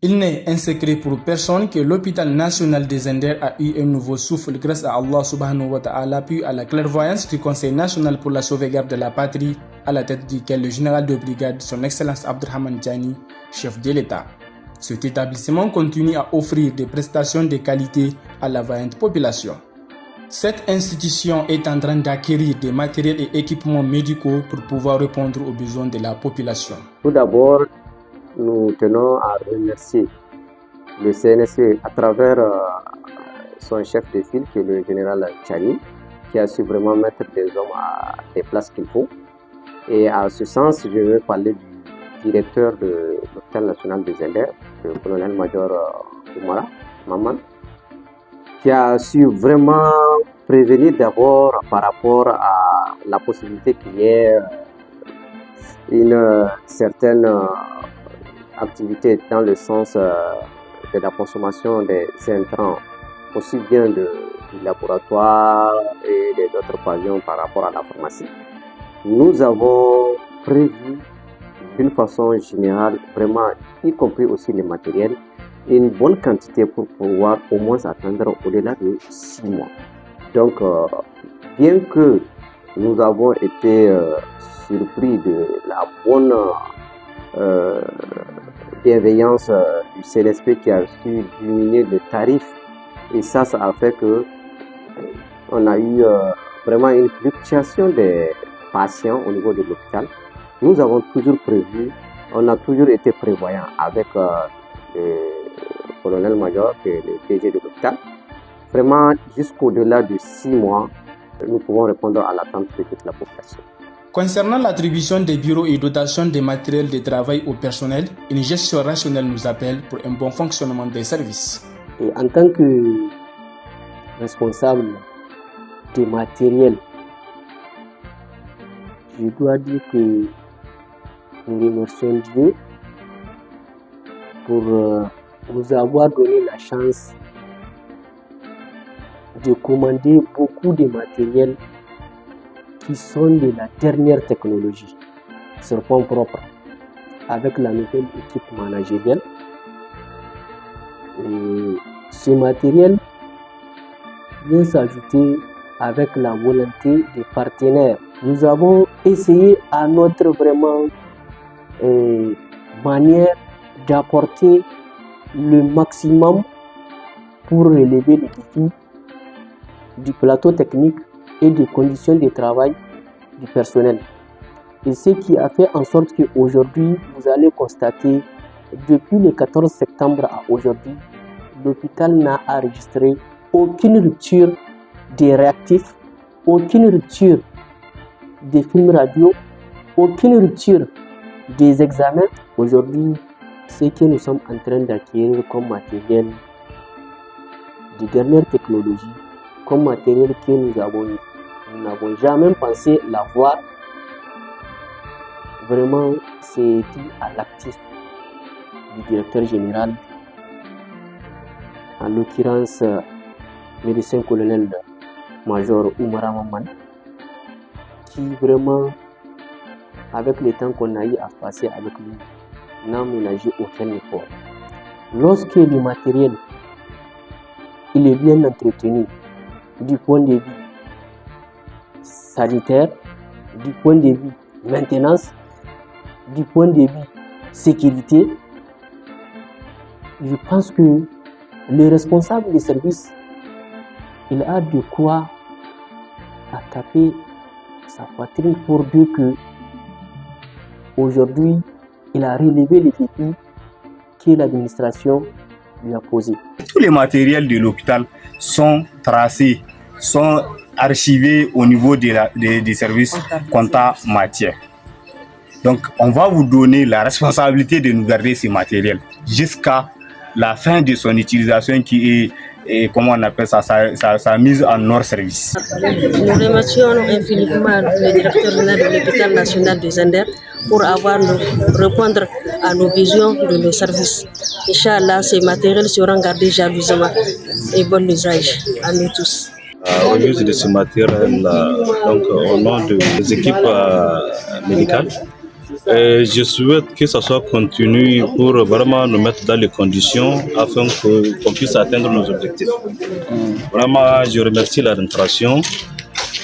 Il n'est un secret pour personne que l'hôpital national des Zender a eu un nouveau souffle grâce à Allah subhanahu wa ta'ala, puis à la clairvoyance du Conseil national pour la sauvegarde de la patrie, à la tête duquel le général de brigade, son Excellence Abdurrahman Tiani, chef de l'État. Cet établissement continue à offrir des prestations de qualité à la vaillante population. Cette institution est en train d'acquérir des matériels et équipements médicaux pour pouvoir répondre aux besoins de la population. Tout d'abord, nous tenons à remercier le CNSP à travers son chef de file, qui est le général Tiani, qui a su vraiment mettre des hommes à des places qu'il faut. Et à ce sens, je vais parler du directeur de l'hôpital national de Zender, le colonel-major Oumara Maman, qui a su vraiment prévenir d'abord par rapport à la possibilité qu'il y ait une certaine activité dans le sens de la consommation des intrants, aussi bien du laboratoire et des autres pavillons par rapport à la pharmacie. Nous avons prévu d'une façon générale, vraiment, y compris aussi les matériels, une bonne quantité pour pouvoir au moins atteindre au-delà de 6 mois. Donc, bien que nous avons été surpris de la bonne bienveillance du CNSP qui a su diminuer le tarif, et ça a fait que on a eu vraiment une fluctuation des patients au niveau de l'hôpital. Nous avons toujours prévu, on a toujours été prévoyant avec le colonel-major, qui est le DG de l'hôpital. Vraiment, jusqu'au-delà de 6 mois, nous pouvons répondre à l'attente de toute la population. Concernant l'attribution des bureaux et dotation des matériels de travail au personnel, une gestion rationnelle nous appelle pour un bon fonctionnement des services. Et en tant que responsable des matériels, je dois dire que nous remercions Dieu pour nous avoir donné la chance de commander beaucoup de matériels qui sont de la dernière technologie sur fonds propres, avec la nouvelle équipe managériale. Et ce matériel vient s'ajouter avec la volonté des partenaires. Nous avons essayé à notre vraiment manière d'apporter le maximum pour relever les défis du plateau technique et des conditions de travail du personnel. Et ce qui a fait en sorte qu'aujourd'hui, vous allez constater, depuis le 14 septembre à aujourd'hui, l'hôpital n'a enregistré aucune rupture des réactifs, aucune rupture des films radio, aucune rupture des examens. Aujourd'hui, ce que nous sommes en train d'acquérir comme matériel de dernière technologie, comme matériel que nous n'avons jamais pensé l'avoir, vraiment c'est dû à l'actif du directeur général, en l'occurrence médecin colonel major Oumara Maman, qui vraiment, avec le temps qu'on a eu à passer avec lui, n'a ménagé aucun effort. Lorsque le matériel il est bien entretenu du point de vue sanitaire, du point de vue maintenance, du point de vue sécurité, je pense que le responsable du service, il a de quoi à taper sa poitrine pour dire que aujourd'hui, il a relevé les défis que l'administration lui a posés. Tous les matériels de l'hôpital sont tracés, sont archivés au niveau des services compta matière. Donc, on va vous donner la responsabilité de nous garder ces matériels jusqu'à la fin de son utilisation qui est, comment on appelle ça, sa mise en hors service. Nous remercions infiniment le directeur général de l'hôpital national de Zender pour avoir répondre à nos besoins de nos services. Inch'Allah, ces matériels seront gardés jalousement et bon usage à nous tous. Au use de ce matériel, donc au nom des équipes médicales, Je souhaite que ça soit continu pour vraiment nous mettre dans les conditions afin qu'on puisse atteindre nos objectifs. Vraiment, je remercie l'administration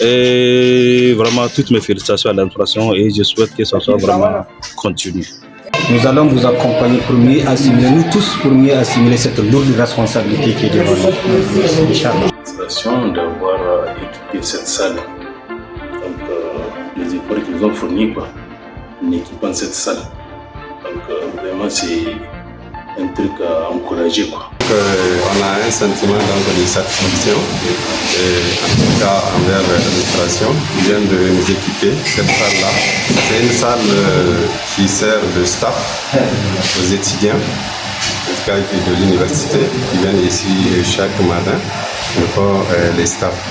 et vraiment toutes mes félicitations à l'administration et je souhaite que ça soit vraiment continu. Nous allons vous accompagner pour mieux assimiler, nous tous pour mieux assimiler cette lourde responsabilité qui est devant nous. Inch'Allah. D'avoir équipé cette salle. Donc, les efforts qu'ils ont fournis, en équipant cette salle. Donc, vraiment, c'est un truc à encourager. On a un sentiment de satisfaction, en tout cas envers l'administration qui vient de nous équiper cette salle-là. C'est une salle qui sert de staff aux étudiants, en tout cas de l'université, qui viennent ici chaque matin pour les staffs.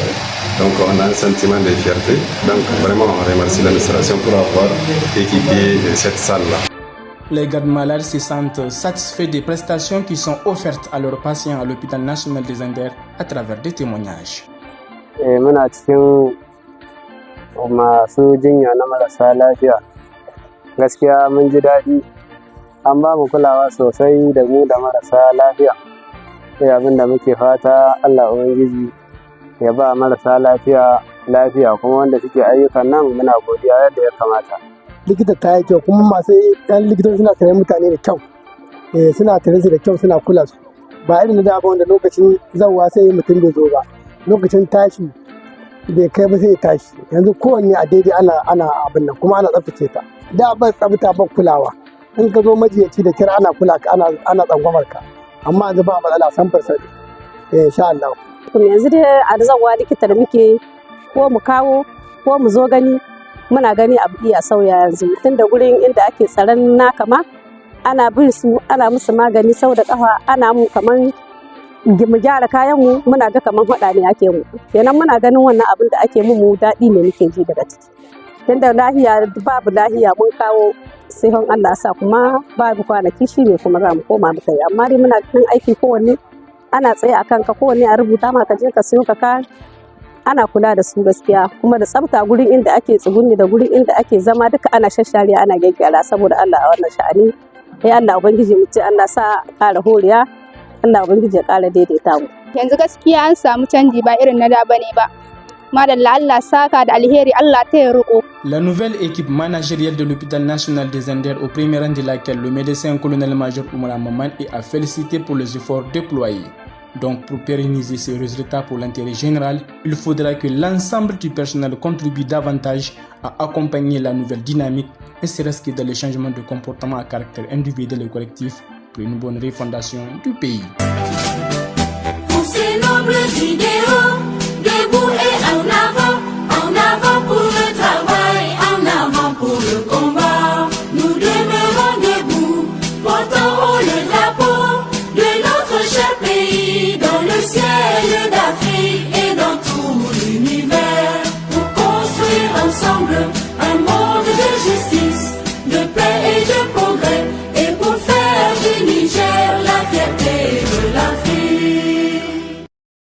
Donc on a un sentiment de fierté. Donc vraiment on remercie l'administration pour avoir équipé cette salle-là. Les gardes malades se sentent satisfaits des prestations qui sont offertes à leurs patients à l'hôpital national des Anders à travers des témoignages. Muna cikin masu jinya na marasa lafiya. Gaskiya mun ji daɗi, an ba mu kulawa sosai da mu da marasa lafiya. Sai abin da muke fata Allah Ubangiji ya ba marasa lafiya lafiya kuma wanda suke ayyukan nan muna godiya yadda ya kamata. Likita ta yi kyau kuma masu yan likitoci suna tare mutane da kyau, suna tare su da kyau suna kula su ba irin da ba wanda lokacin zawwa sai mutum bai zo ba, lokacin tashi bai kai ba sai tashi. Yanzu kowanne a daidai ana abin nan kuma ana tsaftace ta, da ba tsafta ba kulawa, in ka zo majiyaci da kira ana kula ka ana tsangwamar ka, amma yanzu ba matsala 100% insha Allah. Yanzu dai a zawwa likita da muke ko mu kawo ko mu zo gani muna gani abu iya sauya yanzu tun da gurin inda ake tsaron naka ma ana bin su ana musu magani sau da kafa ana mu kaman mu gyara kayan mu muna ga kaman hada ne ake mu kenan muna ganin wannan abin da ake mu daɗi ne muke ji daga ciki tun da lahiya babu lahiya mun kawo sai hon Allah sa kuma babu kwanaki shi ne kuma za mu koma mu kai amma dai muna ganin aiki kowanne ana tsaye akan ka kowanne a rubuta ma ka je ka siyo ka ana kula da su gaskiya kuma da tsafta gurin inda ake tsugunni da gurin inda ake zama duka ana shashare ana gyaggyara saboda Allah a wannan sha'ani sai Allah ubangiji mu ce Allah sa ƙara horiya Allah ubangiji ya ƙara daidaita mu. Yanzu gaskiya an samu canji ba irin na da bane ba. Madalla Allah saka da alheri Allah ta riko. La nouvelle équipe managériale de l'hôpital national des Anders au premier rang de laquelle le médecin colonel-major Oumar Maman est à féliciter pour les efforts déployés. Donc, pour pérenniser ces résultats pour l'intérêt général, il faudra que l'ensemble du personnel contribue davantage à accompagner la nouvelle dynamique, et serait-ce que dans les changements de comportement à caractère individuel et collectif pour une bonne refondation du pays. Pour ces nobles idéaux, debout et en avant pour le travail, en avant pour le combat. Nous demeurons debout, portant haut le drapeau de notre cher pays.